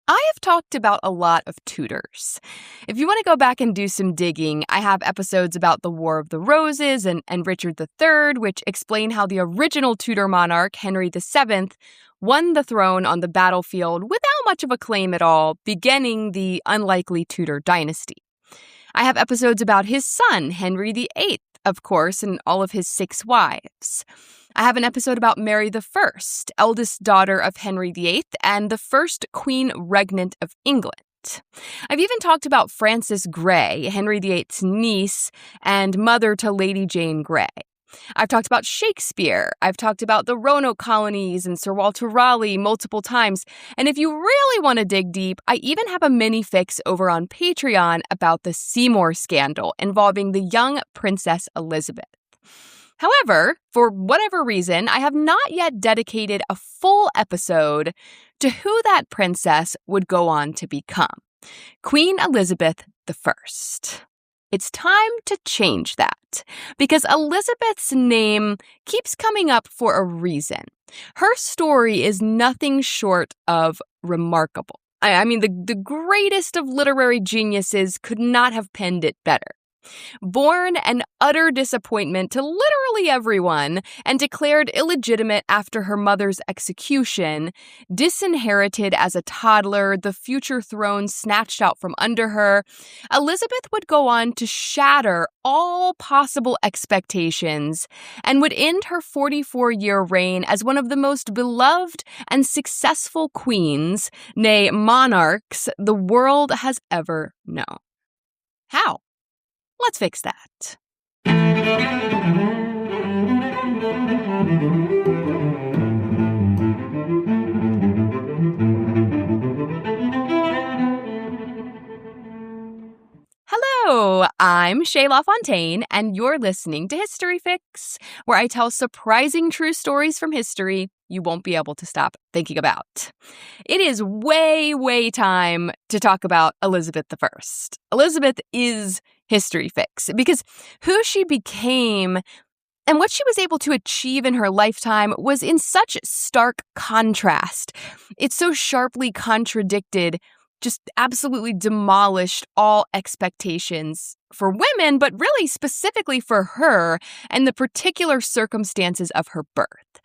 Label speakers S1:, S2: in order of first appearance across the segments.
S1: I have talked about a lot of Tudors. If you want to go back and do some digging, I have episodes about the War of the Roses and Richard III, which explain how the original Tudor monarch, Henry VII, won the throne on the battlefield without much of a claim at all, beginning the unlikely Tudor dynasty. I have episodes about his son, Henry VIII, of course, and all of his 6 wives. I have an episode about Mary I, eldest daughter of Henry VIII and the first Queen Regnant of England. I've even talked about Frances Grey, Henry VIII's niece and mother to Lady Jane Grey. I've talked about Shakespeare. I've talked about the Roanoke colonies and Sir Walter Raleigh multiple times. And if you really want to dig deep, I even have a mini fix over on Patreon about the Seymour scandal involving the young Princess Elizabeth. However, for whatever reason, I have not yet dedicated a full episode to who that princess would go on to become, Queen Elizabeth I. It's time to change that, because Elizabeth's name keeps coming up for a reason. Her story is nothing short of remarkable. I mean, the greatest of literary geniuses could not have penned it better. Born an utter disappointment to literally everyone and declared illegitimate after her mother's execution, disinherited as a toddler, the future throne snatched out from under her, Elizabeth would go on to shatter all possible expectations and would end her 44-year reign as one of the most beloved and successful queens, nay, monarchs, the world has ever known. How? Let's fix that. Hello, I'm Shay LaFountaine, and you're listening to History Fix, where I tell surprising true stories from history you won't be able to stop thinking about. It is way time to talk about Elizabeth I. Elizabeth is History Fix, because who she became and what she was able to achieve in her lifetime was in such stark contrast. It so sharply contradicted, just absolutely demolished all expectations for women, but really specifically for her and the particular circumstances of her birth.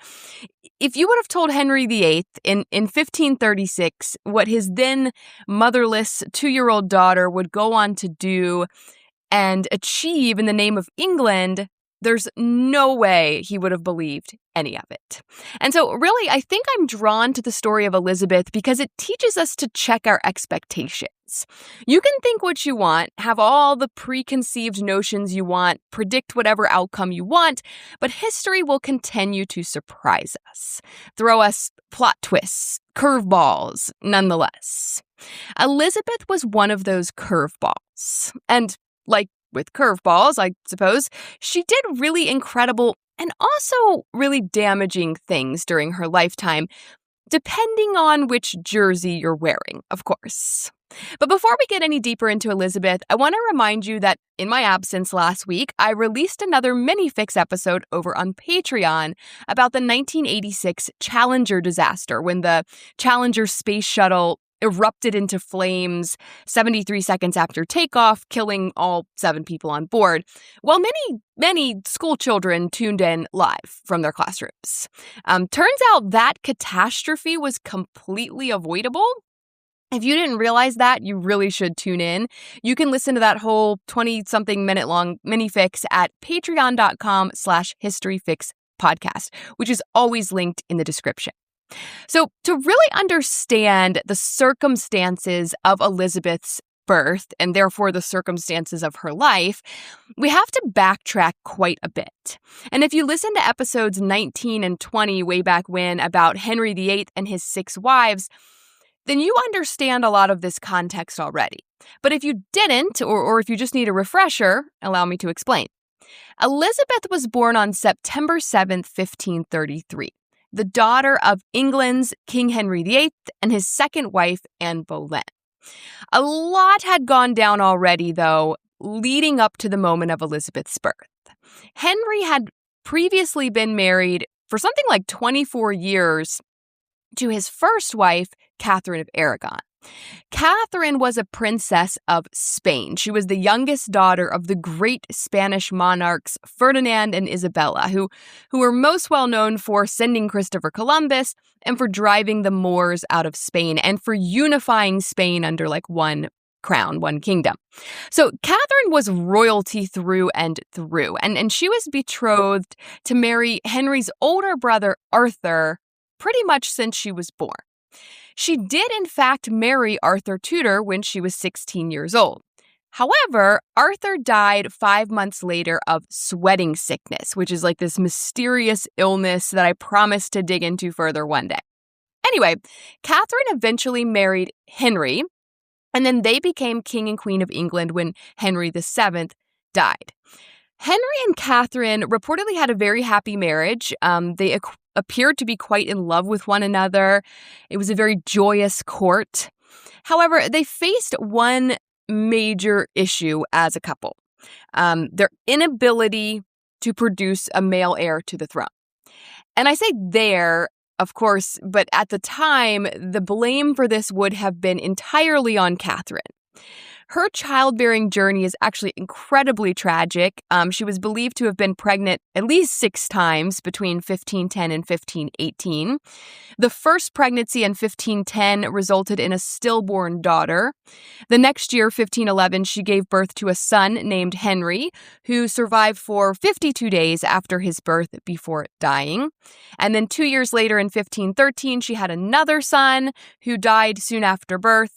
S1: If you would have told Henry VIII in 1536 what his then motherless 2-year-old daughter would go on to do and achieve in the name of England, there's no way he would have believed any of it. And so really, I think I'm drawn to the story of Elizabeth because it teaches us to check our expectations. You can think what you want, have all the preconceived notions you want, predict whatever outcome you want, but history will continue to surprise us, throw us plot twists, curveballs, nonetheless. Elizabeth was one of those curveballs. And like with curveballs, I suppose, she did really incredible and also really damaging things during her lifetime, depending on which jersey you're wearing, of course. But before we get any deeper into Elizabeth, I want to remind you that in my absence last week, I released another mini-fix episode over on Patreon about the 1986 Challenger disaster, when the Challenger space shuttle erupted into flames 73 seconds after takeoff, killing all 7 people on board, while many school children tuned in live from their classrooms. Turns out that catastrophe was completely avoidable. If you didn't realize that, you really should tune in. You can listen to that whole 20-something minute long mini-fix at patreon.com/historyfixpodcast, which is always linked in the description. So to really understand the circumstances of Elizabeth's birth, and therefore the circumstances of her life, we have to backtrack quite a bit. And if you listen to episodes 19 and 20 way back when about Henry VIII and his 6 wives, then you understand a lot of this context already. But if you didn't, or if you just need a refresher, allow me to explain. Elizabeth was born on September 7th, 1533. The daughter of England's King Henry VIII and his second wife, Anne Boleyn. A lot had gone down already, though, leading up to the moment of Elizabeth's birth. Henry had previously been married for something like 24 years to his first wife, Catherine of Aragon. Catherine was a princess of Spain. She was the youngest daughter of the great Spanish monarchs Ferdinand and Isabella, who were most well known for sending Christopher Columbus and for driving the Moors out of Spain and for unifying Spain under one crown, one kingdom. So Catherine was royalty through and through, and she was betrothed to marry Henry's older brother Arthur pretty much since she was born. She did, in fact, marry Arthur Tudor when she was 16 years old. However, Arthur died 5 months later of sweating sickness, which is like this mysterious illness that I promised to dig into further one day. Anyway, Catherine eventually married Henry, and then they became King and Queen of England when Henry VII died. Henry and Catherine reportedly had a very happy marriage. They appeared to be quite in love with one another. It was a very joyous court. However, they faced one major issue as a couple, their inability to produce a male heir to the throne. And I say there, of course, but at the time, the blame for this would have been entirely on Catherine. Her childbearing journey is actually incredibly tragic. She was believed to have been pregnant at least 6 times between 1510 and 1518. The first pregnancy in 1510 resulted in a stillborn daughter. The next year, 1511, she gave birth to a son named Henry, who survived for 52 days after his birth before dying. And then 2 years later, in 1513, she had another son who died soon after birth.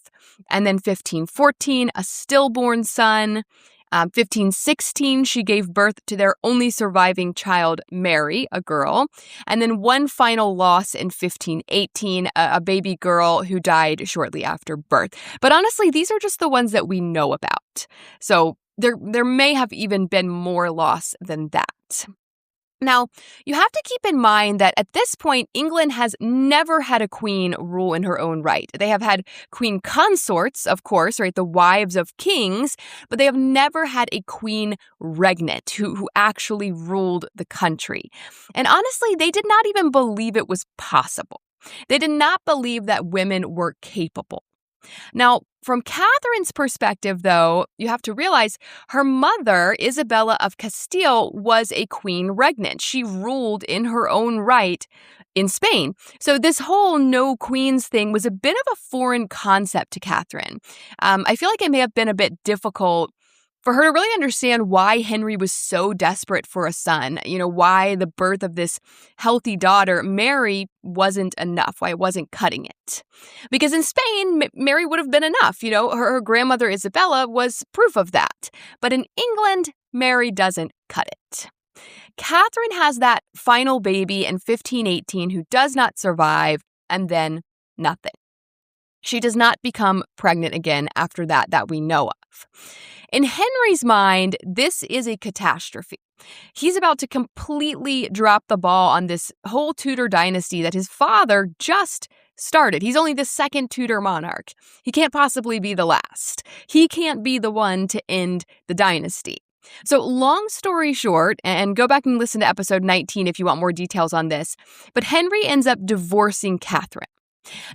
S1: And then 1514, a stillborn son. 1516, she gave birth to their only surviving child, Mary, a girl. And then one final loss in 1518, a baby girl who died shortly after birth. But honestly, these are just the ones that we know about. So there may have even been more loss than that. Now, you have to keep in mind that at this point, England has never had a queen rule in her own right. They have had queen consorts, of course, right, the wives of kings, but they have never had a queen regnant who actually ruled the country. And honestly, they did not even believe it was possible. They did not believe that women were capable. Now, from Catherine's perspective, though, you have to realize her mother, Isabella of Castile, was a queen regnant. She ruled in her own right in Spain. So this whole no queens thing was a bit of a foreign concept to Catherine. I feel like it may have been a bit difficult for her to really understand why Henry was so desperate for a son, why the birth of this healthy daughter, Mary, wasn't enough, why it wasn't cutting it. Because in Spain, Mary would have been enough. Her grandmother Isabella was proof of that. But in England, Mary doesn't cut it. Catherine has that final baby in 1518 who does not survive, and then nothing. She does not become pregnant again after that we know of. In Henry's mind, this is a catastrophe. He's about to completely drop the ball on this whole Tudor dynasty that his father just started. He's only the second Tudor monarch. He can't possibly be the last. He can't be the one to end the dynasty. So long story short, and go back and listen to episode 19 if you want more details on this, but Henry ends up divorcing Catherine.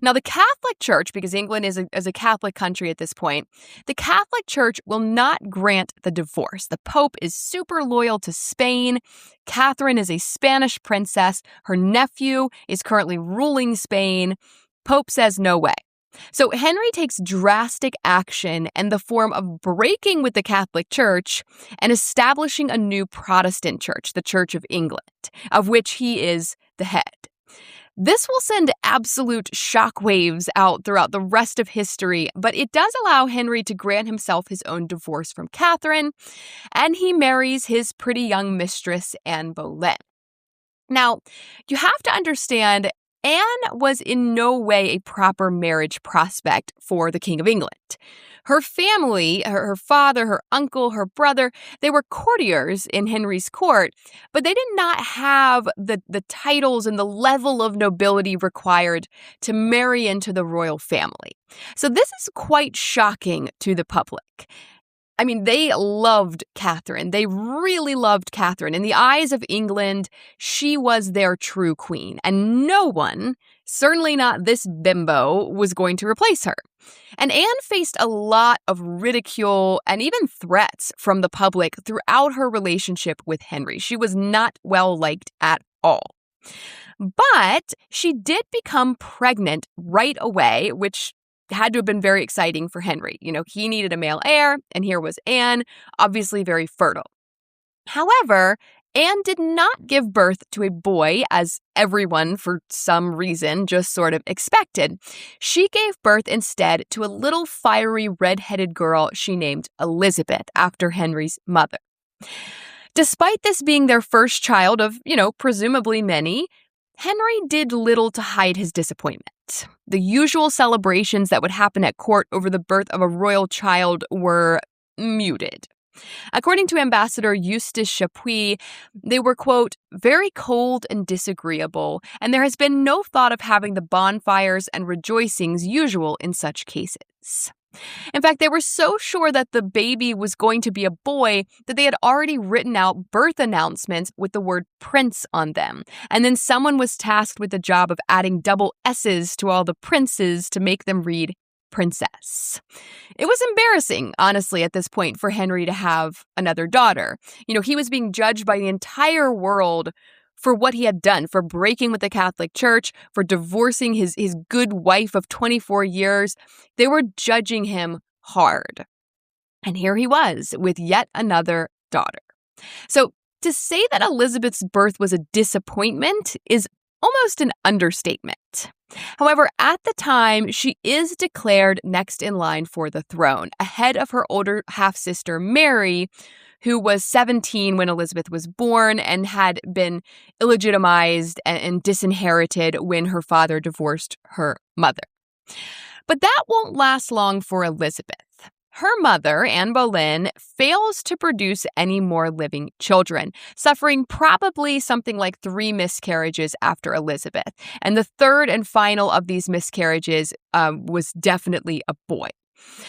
S1: Now, the Catholic Church, because England is a Catholic country at this point, the Catholic Church will not grant the divorce. The Pope is super loyal to Spain. Catherine is a Spanish princess. Her nephew is currently ruling Spain. Pope says no way. So Henry takes drastic action in the form of breaking with the Catholic Church and establishing a new Protestant church, the Church of England, of which he is the head. This will send absolute shockwaves out throughout the rest of history, but it does allow Henry to grant himself his own divorce from Catherine, and he marries his pretty young mistress, Anne Boleyn. Now, you have to understand, Anne was in no way a proper marriage prospect for the King of England. Her family, her father, her uncle, her brother, they were courtiers in Henry's court, but they did not have the titles and the level of nobility required to marry into the royal family. So this is quite shocking to the public. I mean, they loved Catherine. They really loved Catherine. In the eyes of England, she was their true queen, and no one Certainly not this bimbo was going to replace her. And Anne faced a lot of ridicule and even threats from the public throughout her relationship with Henry. She was not well liked at all. But she did become pregnant right away, which had to have been very exciting for Henry. He needed a male heir, and here was Anne, obviously very fertile. However, Anne did not give birth to a boy, as everyone, for some reason, just sort of expected. She gave birth instead to a little fiery red-headed girl she named Elizabeth, after Henry's mother. Despite this being their first child of, presumably many, Henry did little to hide his disappointment. The usual celebrations that would happen at court over the birth of a royal child were muted. According to Ambassador Eustace Chapuis, they were, quote, very cold and disagreeable, and there has been no thought of having the bonfires and rejoicings usual in such cases. In fact, they were so sure that the baby was going to be a boy that they had already written out birth announcements with the word prince on them. And then someone was tasked with the job of adding double S's to all the princes to make them read princess. It was embarrassing, honestly, at this point for Henry to have another daughter. He was being judged by the entire world for what he had done, for breaking with the Catholic Church, for divorcing his good wife of 24 years. They were judging him hard. And here he was with yet another daughter. So to say that Elizabeth's birth was a disappointment is almost an understatement. However, at the time, she is declared next in line for the throne, ahead of her older half-sister Mary, who was 17 when Elizabeth was born and had been illegitimized and disinherited when her father divorced her mother. But that won't last long for Elizabeth. Her mother, Anne Boleyn, fails to produce any more living children, suffering probably something like 3 miscarriages after Elizabeth. And the third and final of these miscarriages was definitely a boy.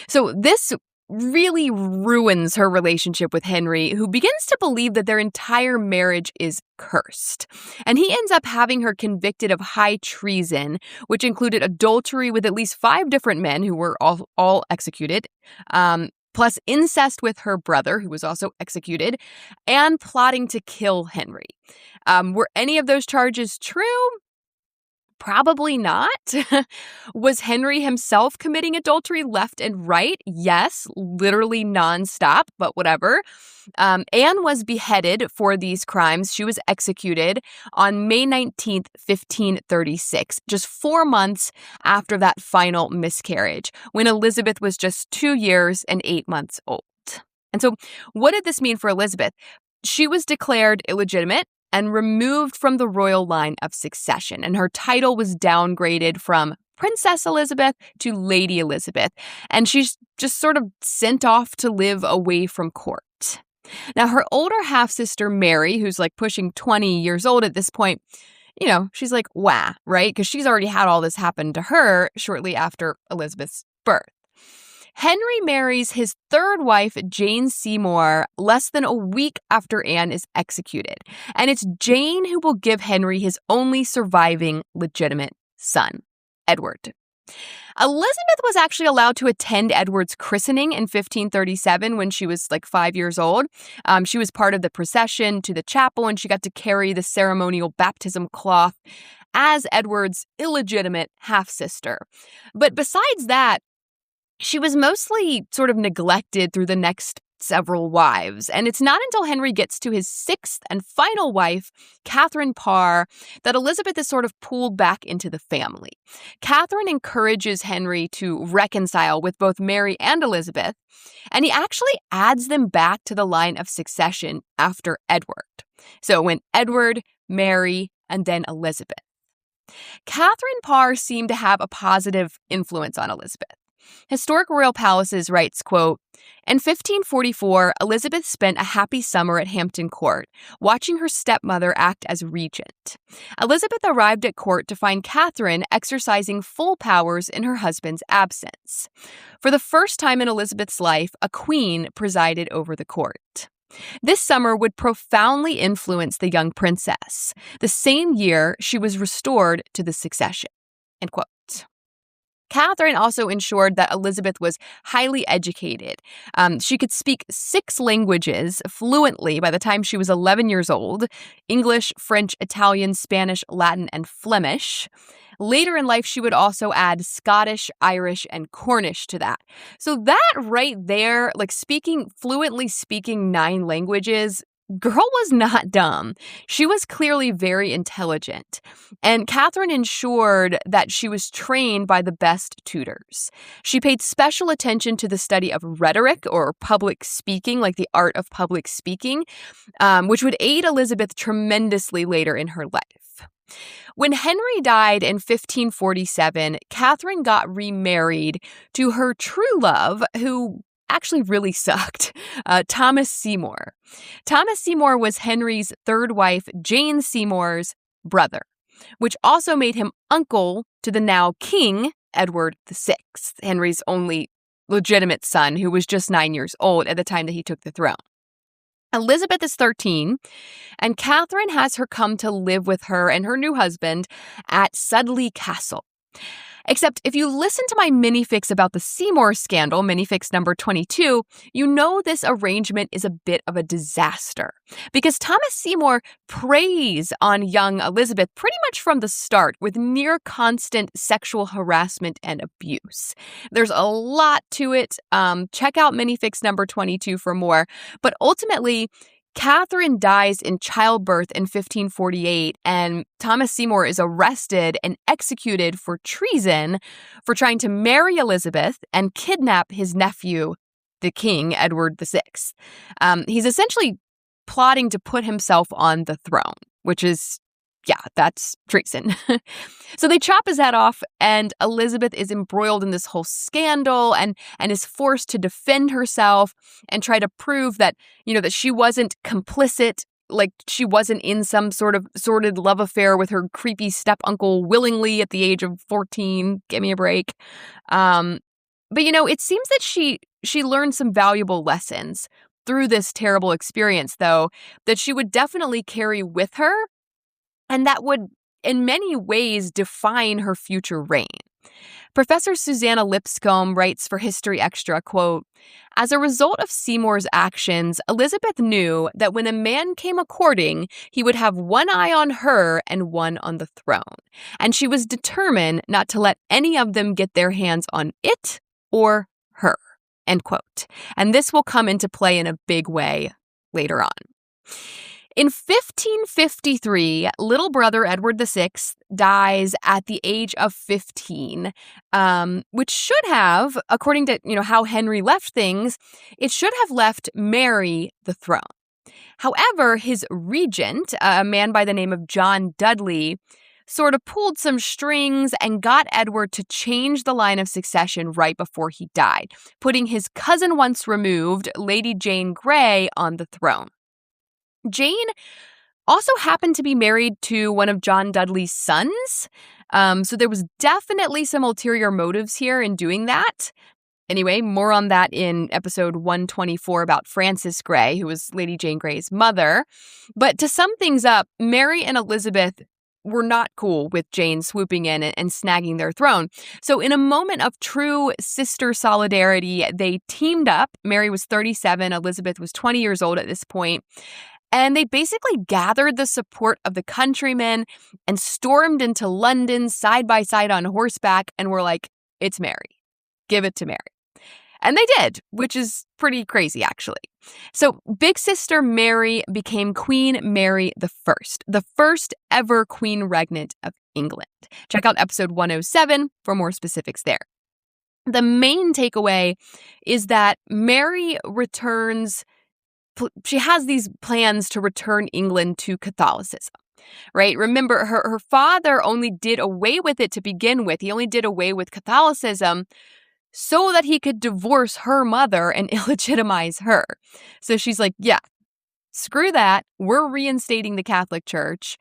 S1: So this really ruins her relationship with Henry, who begins to believe that their entire marriage is cursed. And he ends up having her convicted of high treason, which included adultery with at least 5 different men who were all executed, plus incest with her brother, who was also executed, and plotting to kill Henry. Were any of those charges true? Probably not. Was Henry himself committing adultery left and right? Yes, literally nonstop, but whatever. Anne was beheaded for these crimes. She was executed on May 19th, 1536, just 4 months after that final miscarriage, when Elizabeth was just 2 years and 8 months old. And so what did this mean for Elizabeth? She was declared illegitimate and removed from the royal line of succession, and her title was downgraded from Princess Elizabeth to Lady Elizabeth, and she's just sort of sent off to live away from court. Now, her older half-sister Mary, who's like pushing 20 years old at this point, she's like, wah, right? Because she's already had all this happen to her shortly after Elizabeth's birth. Henry marries his third wife, Jane Seymour, less than a week after Anne is executed. And it's Jane who will give Henry his only surviving legitimate son, Edward. Elizabeth was actually allowed to attend Edward's christening in 1537 when she was like 5 years old. She was part of the procession to the chapel, and she got to carry the ceremonial baptism cloth as Edward's illegitimate half-sister. But besides that, she was mostly sort of neglected through the next several wives, and it's not until Henry gets to his 6th and final wife, Catherine Parr, that Elizabeth is sort of pulled back into the family. Catherine encourages Henry to reconcile with both Mary and Elizabeth, and he actually adds them back to the line of succession after Edward. So it went Edward, Mary, and then Elizabeth. Catherine Parr seemed to have a positive influence on Elizabeth. Historic Royal Palaces writes, quote, in 1544, Elizabeth spent a happy summer at Hampton Court, watching her stepmother act as regent. Elizabeth arrived at court to find Catherine exercising full powers in her husband's absence. For the first time in Elizabeth's life, a queen presided over the court. This summer would profoundly influence the young princess. The same year, she was restored to the succession. End quote. Catherine also ensured that Elizabeth was highly educated. She could speak 6 languages fluently by the time she was 11 years old: English, French, Italian, Spanish, Latin, and Flemish. Later in life, she would also add Scottish, Irish, and Cornish to that. So that right there, like fluently speaking 9 languages, girl was not dumb. She was clearly very intelligent. And Catherine ensured that she was trained by the best tutors. She paid special attention to the study of rhetoric, or public speaking, like the art of public speaking, which would aid Elizabeth tremendously later in her life. When Henry died in 1547, Catherine got remarried to her true love, who actually really sucked, Thomas Seymour. Thomas Seymour was Henry's 3rd wife, Jane Seymour's brother, which also made him uncle to the now King Edward VI, Henry's only legitimate son, who was just 9 years old at the time that he took the throne. Elizabeth is 13, and Catherine has her come to live with her and her new husband at Sudley Castle. Except if you listen to my minifix about the Seymour scandal, minifix number 22, you know this arrangement is a bit of a disaster. Because Thomas Seymour preys on young Elizabeth pretty much from the start with near constant sexual harassment and abuse. There's a lot to it. Check out minifix number 22 for more. But ultimately, Catherine dies in childbirth in 1548, and Thomas Seymour is arrested and executed for treason for trying to marry Elizabeth and kidnap his nephew, the King, Edward VI. He's essentially plotting to put himself on the throne, which is, that's treason. So they chop his head off, and Elizabeth is embroiled in this whole scandal and is forced to defend herself and try to prove that, that she wasn't complicit, like she wasn't in some sort of sordid love affair with her creepy step-uncle willingly at the age of 14. Give me a break. But, it seems that she learned some valuable lessons through this terrible experience, though, that she would definitely carry with her, and that would, in many ways, define her future reign. Professor Susanna Lipscomb writes for History Extra, quote, "As a result of Seymour's actions, Elizabeth knew that when a man came a-courting, he would have one eye on her and one on the throne. And she was determined not to let any of them get their hands on it or her." End quote. And this will come into play in a big way later on. In 1553, little brother Edward VI dies at the age of 15, which should have, according to how Henry left things, it should have left Mary the throne. However, his regent, a man by the name of John Dudley, sort of pulled some strings and got Edward to change the line of succession right before he died, putting his cousin once removed, Lady Jane Grey, on the throne. Jane also happened to be married to one of John Dudley's sons, so there was definitely some ulterior motives here in doing that. Anyway, more on that in episode 124 about Frances Grey, who was Lady Jane Grey's mother. But to sum things up, Mary and Elizabeth were not cool with Jane swooping in and snagging their throne. So in a moment of true sister solidarity, they teamed up. Mary was 37, Elizabeth was 20 years old at this point. And they basically gathered the support of the countrymen and stormed into London side by side on horseback and were like, "It's Mary. Give it to Mary." And they did, which is pretty crazy, actually. So big sister Mary became Queen Mary I, the first ever queen regnant of England. Check out episode 107 for more specifics there. The main takeaway is that Mary returns. She has these plans to return England to Catholicism, right? Remember, her father only did away with it to begin with. He only did away with Catholicism so that he could divorce her mother and illegitimize her. So she's like, screw that. We're reinstating the Catholic Church.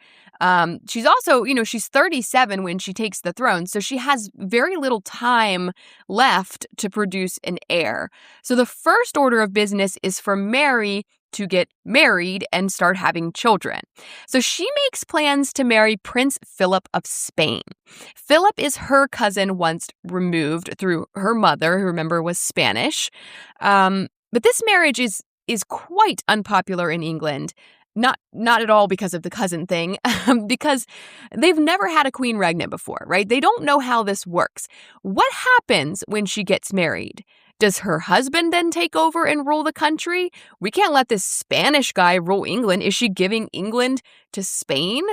S1: She's also, she's 37 when she takes the throne, so she has very little time left to produce an heir. So the first order of business is for Mary to get married and start having children. So she makes plans to marry Prince Philip of Spain. Philip is her cousin once removed through her mother, who, remember, was Spanish. But this marriage is quite unpopular in England. Not at all because of the cousin thing, because they've never had a queen regnant before, right? They don't know how this works. What happens when she gets married? Does her husband then take over and rule the country? We can't let this Spanish guy rule England. Is she giving England to Spain?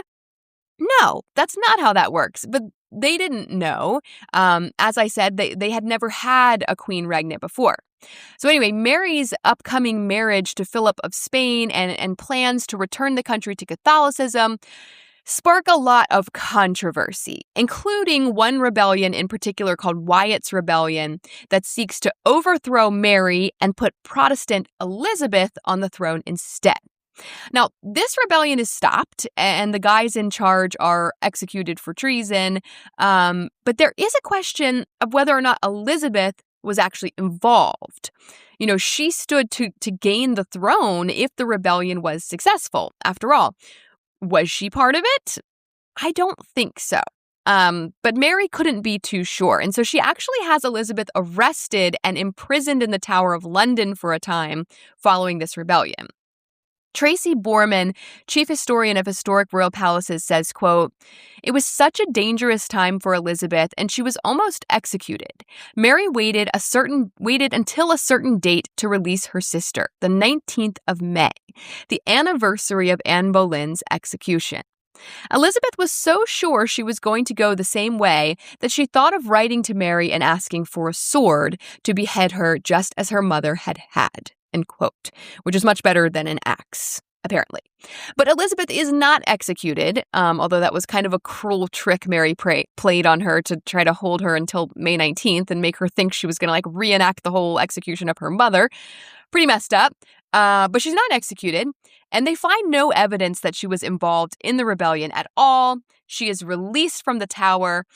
S1: No, that's not how that works. But they didn't know. As I said, they had never had a queen regnant before. So anyway, Mary's upcoming marriage to Philip of Spain and plans to return the country to Catholicism spark a lot of controversy, including one rebellion in particular called Wyatt's Rebellion that seeks to overthrow Mary and put Protestant Elizabeth on the throne instead. Now, this rebellion is stopped, and the guys in charge are executed for treason, but there is a question of whether or not Elizabeth was actually involved. She stood to gain the throne if the rebellion was successful. After all, was she part of it? I don't think so. But Mary couldn't be too sure, and so she actually has Elizabeth arrested and imprisoned in the Tower of London for a time following this rebellion. Tracy Borman, chief historian of Historic Royal Palaces, says, quote, "It was such a dangerous time for Elizabeth, and she was almost executed. Mary waited until a certain date to release her sister, the 19th of May, the anniversary of Anne Boleyn's execution. Elizabeth was so sure she was going to go the same way that she thought of writing to Mary and asking for a sword to behead her just as her mother had had." End quote, which is much better than an axe, apparently. But Elizabeth is not executed, although that was kind of a cruel trick Mary played on her to try to hold her until May 19th and make her think she was going to reenact the whole execution of her mother. Pretty messed up. But she's not executed, and they find no evidence that she was involved in the rebellion at all. She is released from the tower,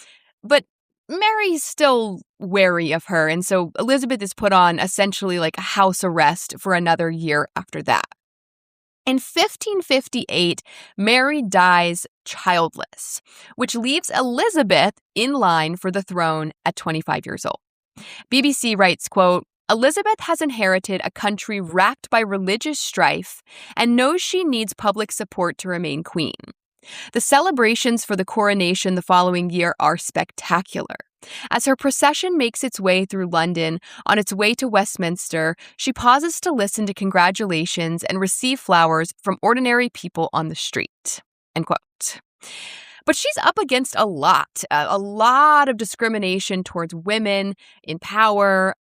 S1: but Mary's still wary of her, and so Elizabeth is put on essentially a house arrest for another year after that. In 1558, Mary dies childless, which leaves Elizabeth in line for the throne at 25 years old. BBC writes, quote, "Elizabeth has inherited a country racked by religious strife and knows she needs public support to remain queen. The celebrations for the coronation the following year are spectacular. As her procession makes its way through London on its way to Westminster, she pauses to listen to congratulations and receive flowers from ordinary people on the street." End quote. But she's up against a lot of discrimination towards women in power.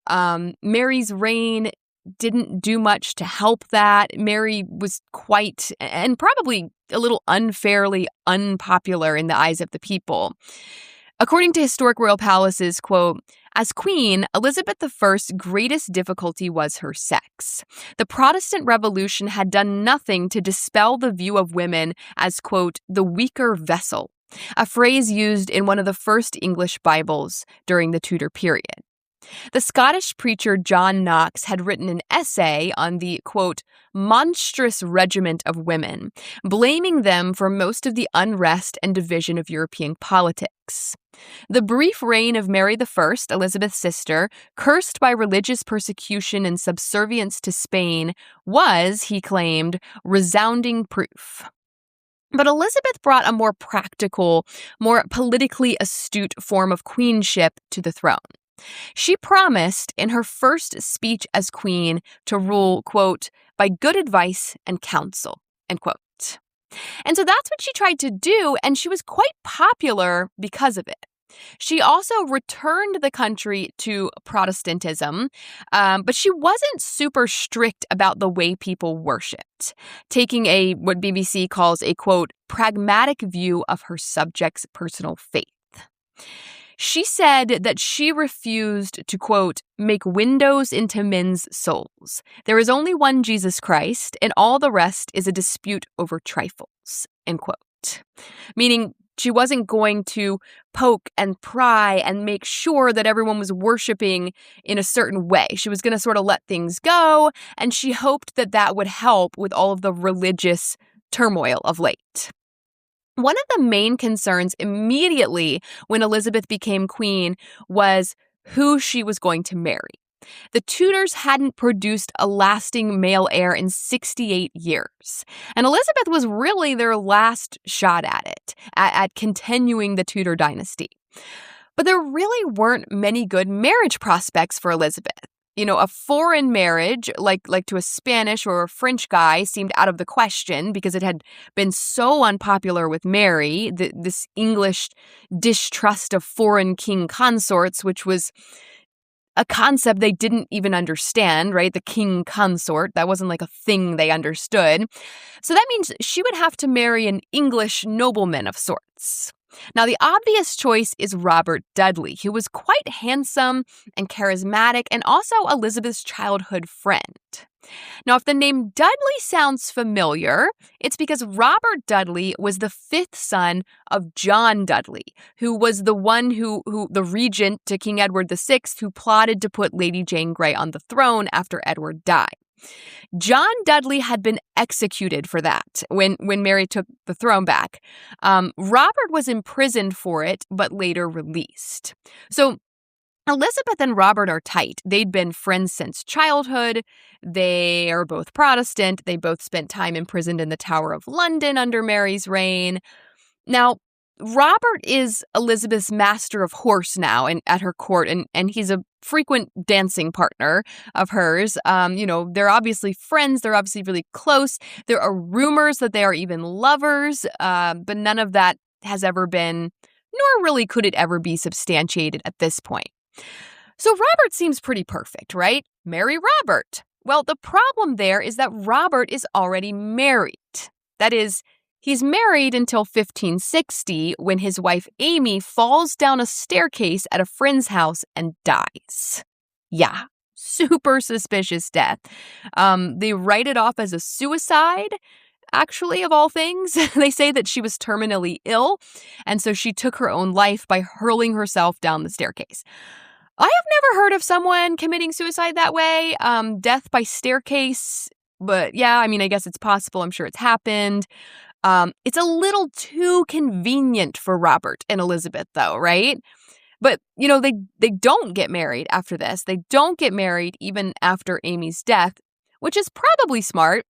S1: Mary's reign didn't do much to help that. Mary was quite, and probably a little unfairly unpopular in the eyes of the people. According to Historic Royal Palaces, quote, "As queen, Elizabeth I's greatest difficulty was her sex. The Protestant Revolution had done nothing to dispel the view of women as, quote, the weaker vessel, a phrase used in one of the first English Bibles during the Tudor period. The Scottish preacher John Knox had written an essay on the, quote, monstrous regiment of women, blaming them for most of the unrest and division of European politics. The brief reign of Mary I, Elizabeth's sister, cursed by religious persecution and subservience to Spain, was, he claimed, resounding proof. But Elizabeth brought a more practical, more politically astute form of queenship to the throne. She promised in her first speech as queen to rule, quote, by good advice and counsel, end quote. And so that's what she tried to do, and she was quite popular because of it. She also returned the country to Protestantism, but she wasn't super strict about the way people worshipped, taking what BBC calls a, quote, pragmatic view of her subjects' personal faith. She said that she refused to, quote, make windows into men's souls. There is only one Jesus Christ, and all the rest is a dispute over trifles, end quote. Meaning she wasn't going to poke and pry and make sure that everyone was worshiping in a certain way. She was going to sort of let things go, and she hoped that that would help with all of the religious turmoil of late. One of the main concerns immediately when Elizabeth became queen was who she was going to marry. The Tudors hadn't produced a lasting male heir in 68 years, and Elizabeth was really their last shot at it, at continuing the Tudor dynasty. But there really weren't many good marriage prospects for Elizabeth. You know, a foreign marriage, like to a Spanish or a French guy, seemed out of the question because it had been so unpopular with Mary, this English distrust of foreign king consorts, which was a concept they didn't even understand, right? The king consort, that wasn't like a thing they understood. So that means she would have to marry an English nobleman of sorts. Now, the obvious choice is Robert Dudley, who was quite handsome and charismatic and also Elizabeth's childhood friend. Now, if the name Dudley sounds familiar, it's because Robert Dudley was the fifth son of John Dudley, who was the one who the regent to King Edward VI, who plotted to put Lady Jane Grey on the throne after Edward died. John Dudley had been executed for that when Mary took the throne back. Robert was imprisoned for it, but later released. So Elizabeth and Robert are tight. They'd been friends since childhood. They are both Protestant. They both spent time imprisoned in the Tower of London under Mary's reign. Now, Robert is Elizabeth's master of horse now and at her court, and he's a frequent dancing partner of hers. They're obviously friends. They're obviously really close. There are rumors that they are even lovers, but none of that has ever been, nor really could it ever be substantiated at this point. So Robert seems pretty perfect, right? Marry Robert. Well, the problem there is that Robert is already married. That is, he's married until 1560 when his wife Amy falls down a staircase at a friend's house and dies. Yeah, super suspicious death. They write it off as a suicide, actually, of all things. They say that she was terminally ill, and so she took her own life by hurling herself down the staircase. I have never heard of someone committing suicide that way, death by staircase, but yeah, I mean, I guess it's possible. I'm sure it's happened. It's a little too convenient for Robert and Elizabeth, though, right? But, they don't get married after this. They don't get married even after Amy's death, which is probably smart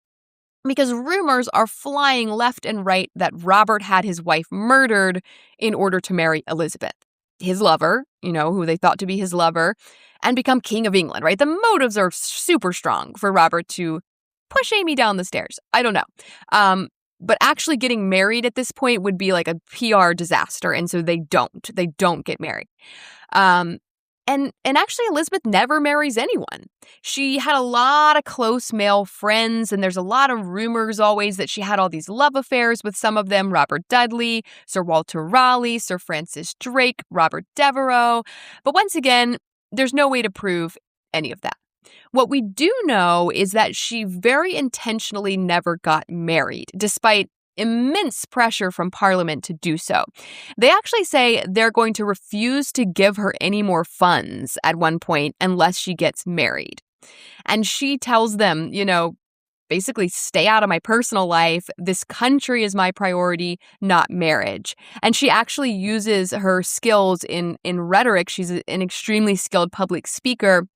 S1: because rumors are flying left and right that Robert had his wife murdered in order to marry Elizabeth, his lover, who they thought to be his lover, and become king of England, right? The motives are super strong for Robert to push Amy down the stairs. I don't know. But actually getting married at this point would be like a PR disaster, and so they don't get married. And actually Elizabeth never marries anyone. She had a lot of close male friends, and there's a lot of rumors always that she had all these love affairs with some of them: Robert Dudley, Sir Walter Raleigh, Sir Francis Drake, Robert Devereux. But once again, there's no way to prove any of that. What we do know is that she very intentionally never got married, despite immense pressure from Parliament to do so. They actually say they're going to refuse to give her any more funds at one point unless she gets married. And she tells them, basically stay out of my personal life. This country is my priority, not marriage. And she actually uses her skills in rhetoric. She's an extremely skilled public speaker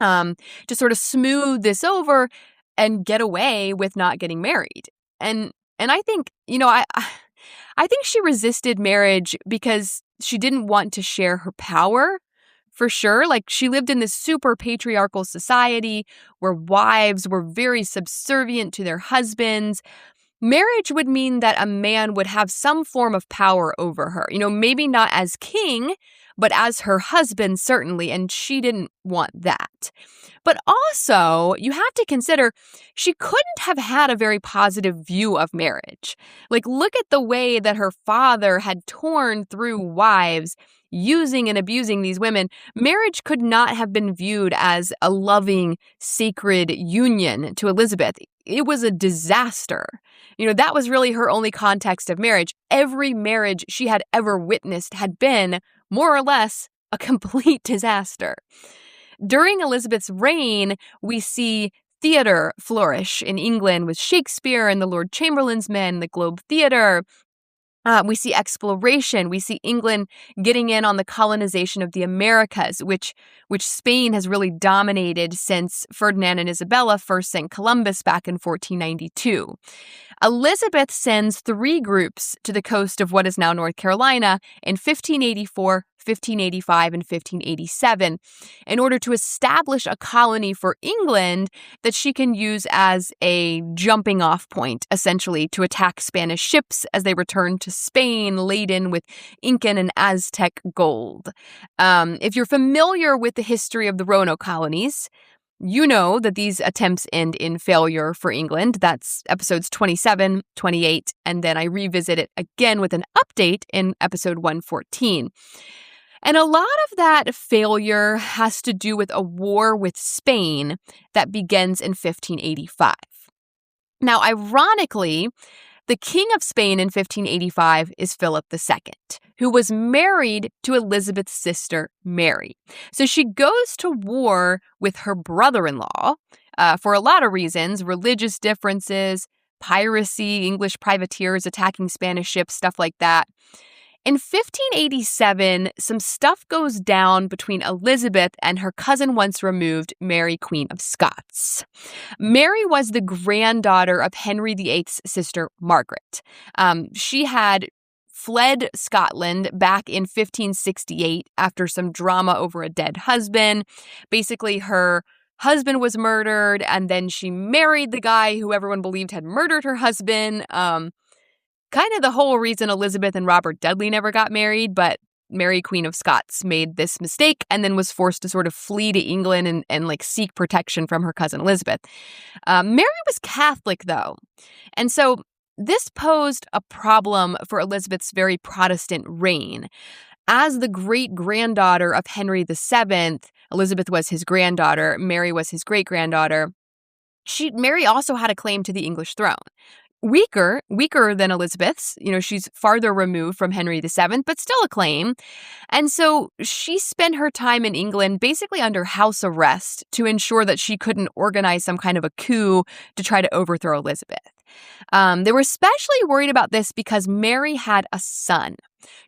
S1: to sort of smooth this over and get away with not getting married. And I think, I think she resisted marriage because she didn't want to share her power, for sure. Like, she lived in this super patriarchal society where wives were very subservient to their husbands. Marriage would mean that a man would have some form of power over her, maybe not as king, but as her husband, certainly, and she didn't want that. But also, you have to consider she couldn't have had a very positive view of marriage. Like, look at the way that her father had torn through wives, using and abusing these women. Marriage could not have been viewed as a loving, sacred union to Elizabeth. It was a disaster. That was really her only context of marriage. Every marriage she had ever witnessed had been, more or less, a complete disaster. During Elizabeth's reign, we see theater flourish in England with Shakespeare and the Lord Chamberlain's Men, the Globe Theatre. We see exploration. We see England getting in on the colonization of the Americas, which Spain has really dominated since Ferdinand and Isabella first sent Columbus back in 1492. Elizabeth sends 3 groups to the coast of what is now North Carolina in 1584, 1585, and 1587 in order to establish a colony for England that she can use as a jumping off point, essentially, to attack Spanish ships as they return to Spain laden with Incan and Aztec gold. If you're familiar with the history of the Roanoke colonies, you know that these attempts end in failure for England. That's episodes 27, 28, and then I revisit it again with an update in episode 114. And a lot of that failure has to do with a war with Spain that begins in 1585. Now, ironically, the king of Spain in 1585 is Philip II, who was married to Elizabeth's sister, Mary. So she goes to war with her brother-in-law for a lot of reasons: religious differences, piracy, English privateers attacking Spanish ships, stuff like that. In 1587, some stuff goes down between Elizabeth and her cousin once removed, Mary, Queen of Scots. Mary was the granddaughter of Henry VIII's sister, Margaret. She had fled Scotland back in 1568 after some drama over a dead husband. Basically, her husband was murdered, and then she married the guy who everyone believed had murdered her husband. Kind of the whole reason Elizabeth and Robert Dudley never got married, but Mary, Queen of Scots, made this mistake and then was forced to sort of flee to England and seek protection from her cousin Elizabeth. Mary was Catholic, though, and so this posed a problem for Elizabeth's very Protestant reign. As the great-granddaughter of Henry VII, Elizabeth was his granddaughter, Mary was his great-granddaughter. Mary also had a claim to the English throne. Weaker than Elizabeth's. She's farther removed from Henry VII, but still a claim. And so she spent her time in England basically under house arrest to ensure that she couldn't organize some kind of a coup to try to overthrow Elizabeth. They were especially worried about this because Mary had a son.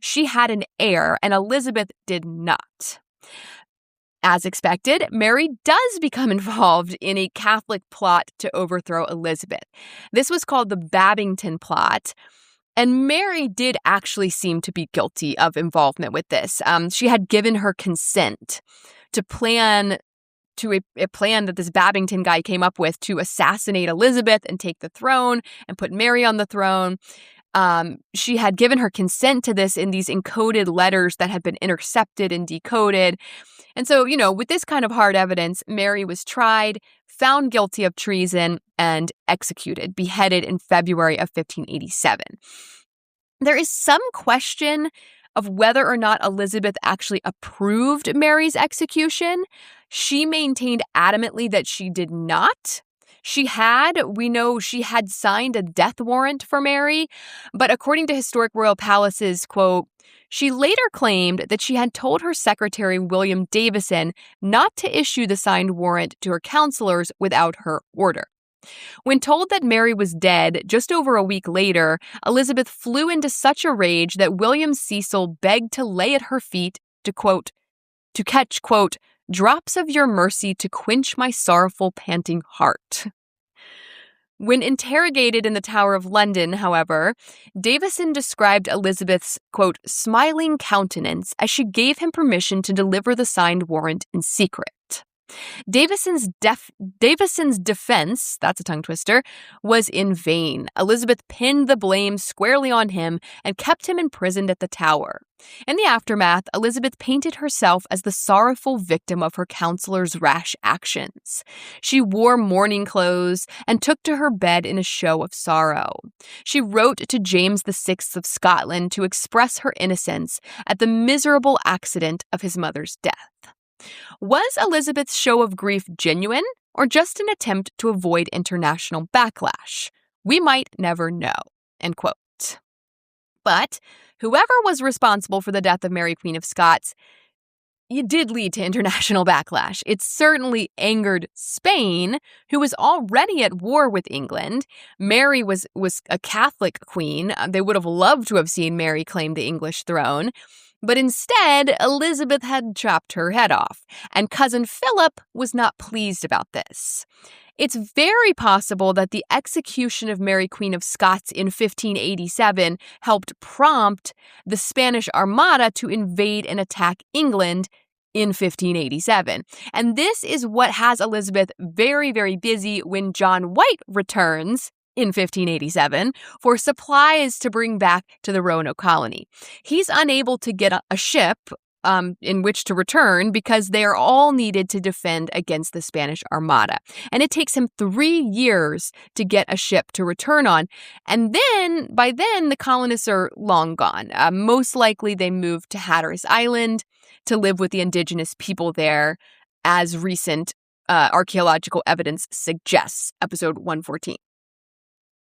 S1: She had an heir, and Elizabeth did not. As expected, Mary does become involved in a Catholic plot to overthrow Elizabeth. This was called the Babington Plot, and Mary did actually seem to be guilty of involvement with this. She had given her consent to a plan that this Babington guy came up with to assassinate Elizabeth and take the throne and put Mary on the throne. She had given her consent to this in these encoded letters that had been intercepted and decoded. And so, with this kind of hard evidence, Mary was tried, found guilty of treason, and executed, beheaded in February of 1587. There is some question of whether or not Elizabeth actually approved Mary's execution. She maintained adamantly that she did not. We know she had signed a death warrant for Mary, but according to Historic Royal Palace's quote, she later claimed that she had told her secretary, William Davison, not to issue the signed warrant to her counselors without her order. When told that Mary was dead just over a week later, Elizabeth flew into such a rage that William Cecil begged to lay at her feet to, quote, to catch, quote, drops of your mercy to quench my sorrowful, panting heart. When interrogated in the Tower of London, however, Davison described Elizabeth's, quote, smiling countenance as she gave him permission to deliver the signed warrant in secret. Davison's defense, that's a tongue twister, was in vain. Elizabeth pinned the blame squarely on him and kept him imprisoned at the Tower. In the aftermath, Elizabeth painted herself as the sorrowful victim of her counselor's rash actions. She wore mourning clothes and took to her bed in a show of sorrow. She wrote to James VI of Scotland to express her innocence at the miserable accident of his mother's death. Was Elizabeth's show of grief genuine or just an attempt to avoid international backlash? We might never know, end quote. But whoever was responsible for the death of Mary, Queen of Scots, it did lead to international backlash. It certainly angered Spain, who was already at war with England. Mary was a Catholic queen. They would have loved to have seen Mary claim the English throne. But instead, Elizabeth had chopped her head off, and cousin Philip was not pleased about this. It's very possible that the execution of Mary, Queen of Scots in 1587 helped prompt the Spanish Armada to invade and attack England in 1587. And this is what has Elizabeth very, very busy when John White returns in 1587 for supplies to bring back to the Roanoke colony. He's unable to get a ship in which to return because they are all needed to defend against the Spanish Armada. And it takes him 3 years to get a ship to return on. And then, by then, the colonists are long gone. Most likely they moved to Hatteras Island to live with the indigenous people there, as recent archaeological evidence suggests, episode 114.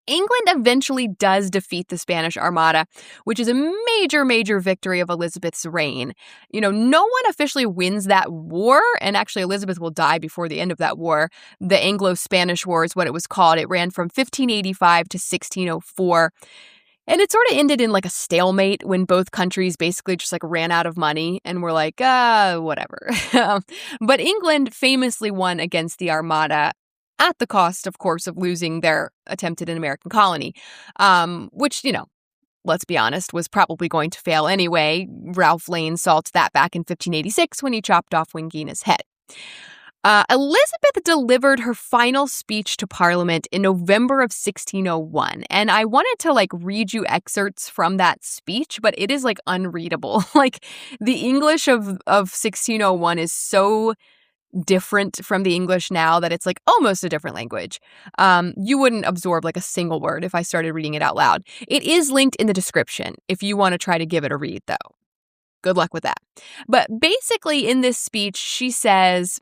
S1: England eventually does defeat the Spanish Armada, which is a major, major victory of Elizabeth's reign. No one officially wins that war, and actually Elizabeth will die before the end of that war. The Anglo-Spanish War is what it was called. It ran from 1585 to 1604. And it sort of ended in like a stalemate when both countries basically just like ran out of money and were like, whatever. But England famously won against the Armada, at the cost, of course, of losing their attempt at an American colony, which, let's be honest, was probably going to fail anyway. Ralph Lane saw to that back in 1586 when he chopped off Wingina's head. Elizabeth delivered her final speech to Parliament in November of 1601, and I wanted to read you excerpts from that speech, but it is unreadable. The English of 1601 is so different from the English now that it's almost a different language. You wouldn't absorb a single word if I started reading it out loud. It is linked in the description if you want to try to give it a read, though. Good luck with that. But basically in this speech, she says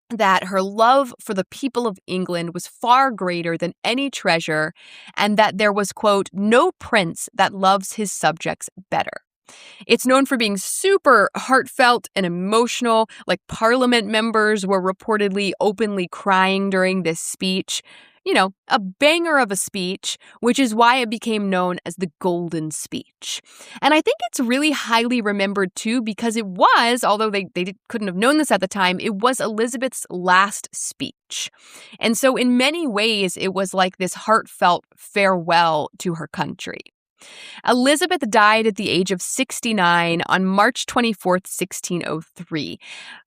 S1: that her love for the people of England was far greater than any treasure, and that there was, quote, no prince that loves his subjects better. It's known for being super heartfelt and emotional. Parliament members were reportedly openly crying during this speech. A banger of a speech, which is why it became known as the Golden Speech. And I think it's really highly remembered, too, because it was, although they couldn't have known this at the time, it was Elizabeth's last speech. And so in many ways, it was like this heartfelt farewell to her country. Elizabeth died at the age of 69 on March 24th, 1603.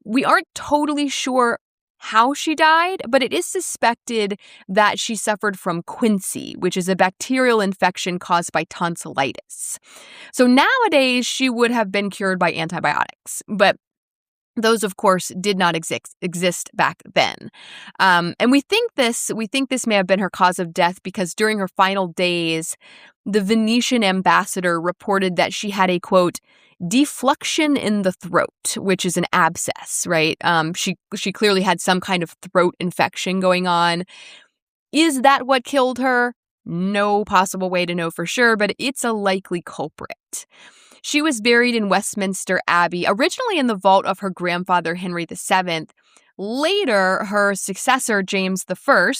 S1: We aren't totally sure how she died, but it is suspected that she suffered from quinsy, which is a bacterial infection caused by tonsillitis. So nowadays, she would have been cured by antibiotics, but those, of course, did not exist back then. And we think this may have been her cause of death because during her final days, the Venetian ambassador reported that she had a, quote, defluxion in the throat, which is an abscess, right? She clearly had some kind of throat infection going on. Is that what killed her? No possible way to know for sure, but it's a likely culprit. She was buried in Westminster Abbey, originally in the vault of her grandfather, Henry VII. Later, her successor, James VI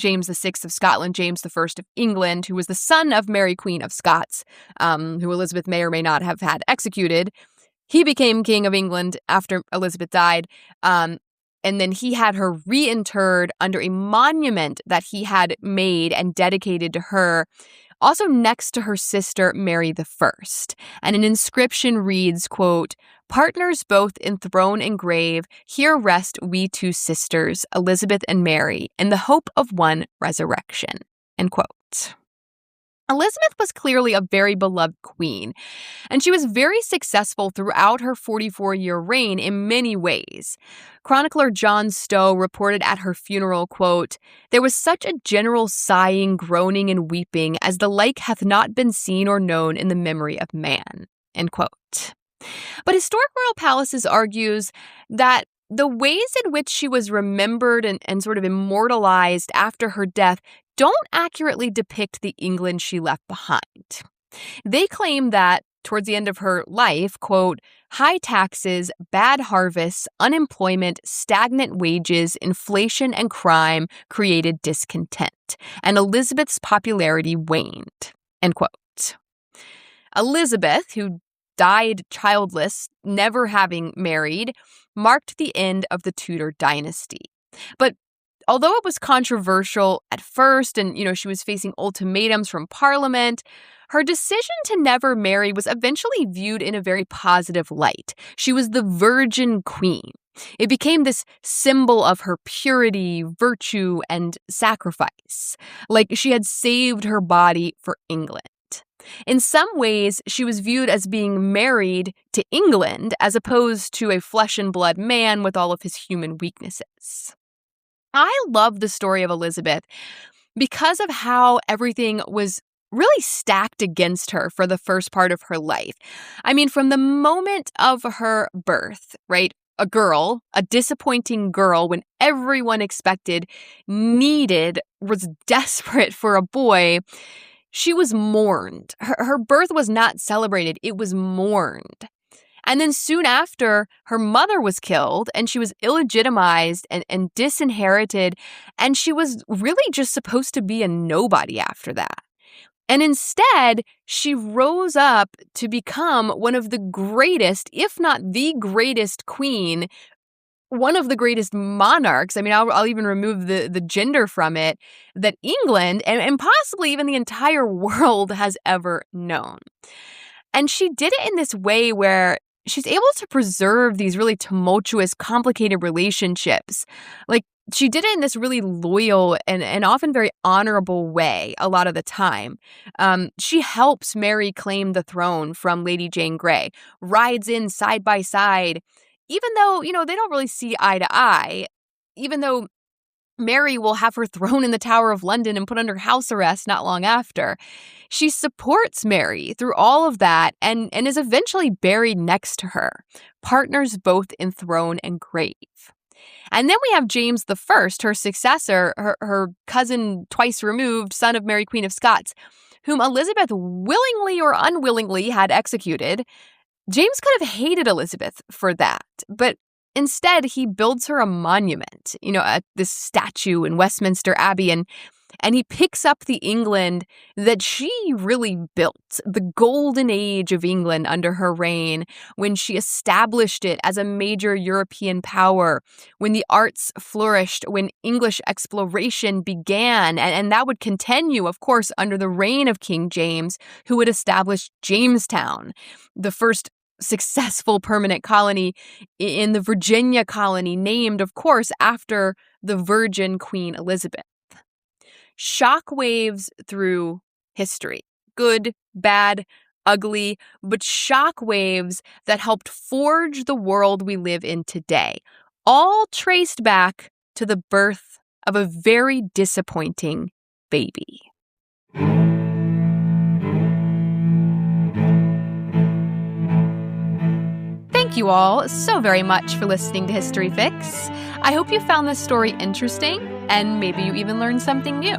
S1: of Scotland, James I of England, who was the son of Mary, Queen of Scots, who Elizabeth may or may not have had executed, he became King of England after Elizabeth died. And then he had her reinterred under a monument that he had made and dedicated to her, also next to her sister, Mary I. And an inscription reads, quote, Partners both in throne and grave, here rest we two sisters, Elizabeth and Mary, in the hope of one resurrection. End quote. Elizabeth was clearly a very beloved queen, and she was very successful throughout her 44-year reign in many ways. Chronicler John Stowe reported at her funeral, quote, "There was such a general sighing, groaning, and weeping as the like hath not been seen or known in the memory of man." End quote. But Historic Royal Palaces argues that the ways in which she was remembered and sort of immortalized after her death don't accurately depict the England she left behind. They claim that, towards the end of her life, quote, "high taxes, bad harvests, unemployment, stagnant wages, inflation, and crime created discontent, and Elizabeth's popularity waned." End quote. Elizabeth, who died childless, never having married, marked the end of the Tudor dynasty. But although it was controversial at first and, she was facing ultimatums from Parliament, her decision to never marry was eventually viewed in a very positive light. She was the Virgin Queen. It became this symbol of her purity, virtue, and sacrifice, like she had saved her body for England. In some ways, she was viewed as being married to England as opposed to a flesh and blood man with all of his human weaknesses. I love the story of Elizabeth because of how everything was really stacked against her for the first part of her life. I mean, from the moment of her birth, right? A girl, a disappointing girl when everyone expected, needed, was desperate for a boy. She was mourned. Her birth was not celebrated. It was mourned. And then soon after, her mother was killed and she was illegitimized and disinherited. And she was really just supposed to be a nobody after that. And instead, she rose up to become one of the greatest, if not the greatest queen, one of the greatest monarchs. I mean, I'll even remove the gender from it, that England and possibly even the entire world has ever known. And she did it in this way where she's able to preserve these really tumultuous, complicated relationships. Like, she did it in this really loyal and often very honorable way a lot of the time. She helps Mary claim the throne from Lady Jane Grey, rides in side by side, even though, they don't really see eye to eye, even though Mary will have her thrown in the Tower of London and put under house arrest not long after. She supports Mary through all of that and is eventually buried next to her, partners both in throne and grave. And then we have James I, her successor, her cousin twice removed, son of Mary, Queen of Scots, whom Elizabeth willingly or unwillingly had executed. James could have hated Elizabeth for that, but instead he builds her a monument, this statue in Westminster Abbey, and he picks up the England that she really built, the golden age of England under her reign, when she established it as a major European power, when the arts flourished, when English exploration began, and that would continue, of course, under the reign of King James, who would establish Jamestown, the first successful permanent colony in the Virginia colony, named, of course, after the Virgin Queen Elizabeth. Shockwaves through history, good, bad, ugly, but shockwaves that helped forge the world we live in today, all traced back to the birth of a very disappointing baby. Thank you all so very much for listening to History Fix. I hope you found this story interesting and maybe you even learned something new.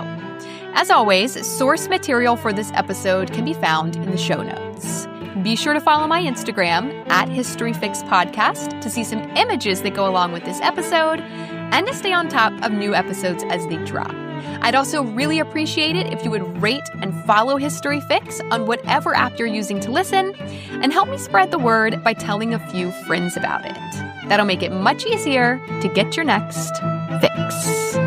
S1: As always, source material for this episode can be found in the show notes. Be sure to follow my Instagram @HistoryFixPodcast to see some images that go along with this episode and to stay on top of new episodes as they drop. I'd also really appreciate it if you would rate and follow History Fix on whatever app you're using to listen, and help me spread the word by telling a few friends about it. That'll make it much easier to get your next fix.